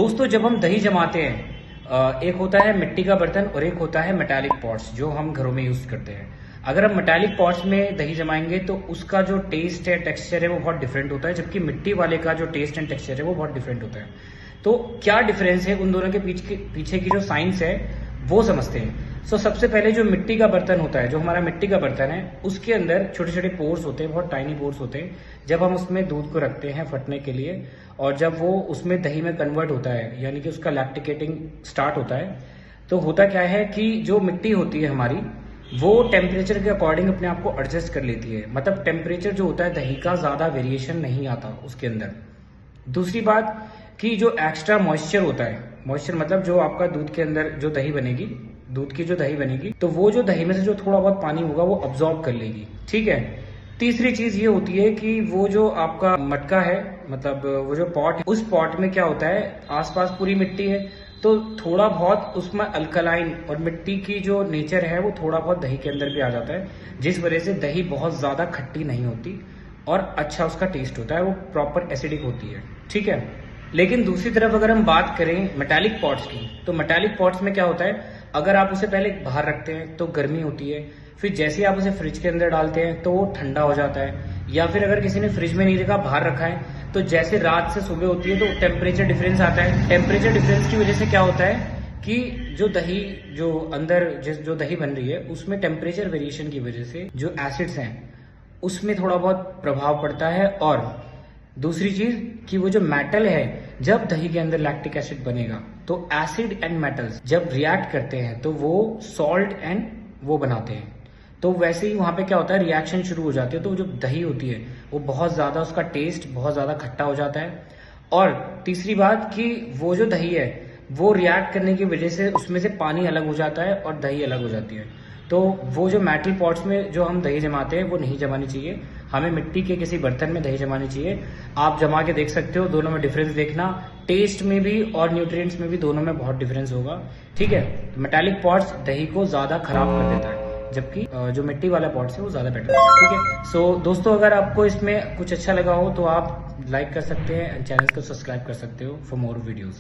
दोस्तों जब हम दही जमाते हैं एक होता है मिट्टी का बर्तन और एक होता है मेटालिक पॉट्स जो हम घरों में यूज करते हैं। अगर हम मेटालिक पॉट्स में दही जमाएंगे तो उसका जो टेस्ट है टेक्सचर है वो बहुत डिफरेंट होता है, जबकि मिट्टी वाले का जो टेस्ट एंड टेक्सचर है वो बहुत डिफरेंट होता है। तो क्या डिफरेंस है उन दोनों के पीछे की जो साइंस है वो समझते हैं। सबसे पहले जो मिट्टी का बर्तन होता है, जो हमारा मिट्टी का बर्तन है, उसके अंदर छोटे छोटे पोर्स होते हैं, बहुत टाइनी पोर्स होते हैं। जब हम उसमें दूध को रखते हैं फटने के लिए और जब वो उसमें दही में कन्वर्ट होता है, यानी कि उसका लैक्टिकेटिंग स्टार्ट होता है, तो होता क्या है कि जो मिट्टी होती है हमारी वो टेम्परेचर के अकॉर्डिंग अपने आप को एडजस्ट कर लेती है। मतलब टेम्परेचर जो होता है दही का ज्यादा वेरिएशन नहीं आता उसके अंदर। दूसरी बात कि जो एक्स्ट्रा मॉइस्चर होता है, मॉइस्चर मतलब जो आपका दूध के अंदर जो दही बनेगी, दूध की जो दही बनेगी, तो वो जो दही में से जो थोड़ा बहुत पानी होगा वो अब्जॉर्ब कर लेगी। ठीक है। तीसरी चीज ये होती है कि वो जो आपका मटका है, मतलब वो जो पॉट है, उस पॉट में क्या होता है, आसपास पूरी मिट्टी है, तो थोड़ा बहुत उसमें अल्कलाइन और मिट्टी की जो नेचर है वो थोड़ा बहुत दही के अंदर भी आ जाता है, जिस वजह से दही बहुत ज्यादा खट्टी नहीं होती और अच्छा उसका टेस्ट होता है, वो प्रॉपर एसिडिक होती है। ठीक है। लेकिन दूसरी तरफ अगर हम बात करें मेटालिक पॉट्स की, तो मेटालिक पॉट्स में क्या होता है, अगर आप उसे पहले बाहर रखते हैं तो गर्मी होती है, फिर जैसे ही आप उसे फ्रिज के अंदर डालते हैं तो वो ठंडा हो जाता है, या फिर अगर किसी ने फ्रिज में नहीं रखा बाहर रखा है तो जैसे रात से सुबह होती है तो टेम्परेचर डिफरेंस आता है। टेम्परेचर डिफरेंस की वजह से क्या होता है कि जो दही जो अंदर जो दही बन रही है उसमें टेम्परेचर वेरिएशन की वजह से जो एसिड्स हैं उसमें थोड़ा बहुत प्रभाव पड़ता है। और दूसरी चीज कि वो जो मेटल है, जब दही के अंदर लैक्टिक एसिड बनेगा तो एसिड एंड मेटल्स जब रिएक्ट करते हैं तो वो सॉल्ट एंड वो बनाते हैं, तो वैसे ही वहां पे क्या होता है, रिएक्शन शुरू हो जाती है, तो जो दही होती है वो बहुत ज्यादा, उसका टेस्ट बहुत ज्यादा खट्टा हो जाता है। और तीसरी बात कि वो जो दही है वो रिएक्ट करने की वजह से उसमें से पानी अलग हो जाता है और दही अलग हो जाती है। तो वो जो मेटल पॉट्स में जो हम दही जमाते हैं वो नहीं जमानी चाहिए, हमें मिट्टी के किसी बर्तन में दही जमानी चाहिए। आप जमा के देख सकते हो, दोनों में डिफरेंस देखना, टेस्ट में भी और न्यूट्रिएंट्स में भी दोनों में बहुत डिफरेंस होगा। ठीक है। मेटालिक पॉट्स दही को ज्यादा खराब कर देता है, जबकि जो मिट्टी वाला पॉट्स है वो ज्यादा बेटर है। ठीक है। दोस्तों अगर आपको इसमें कुछ अच्छा लगा हो तो आप लाइक कर सकते हैं, चैनल को सब्सक्राइब कर सकते हो फॉर मोर वीडियोस।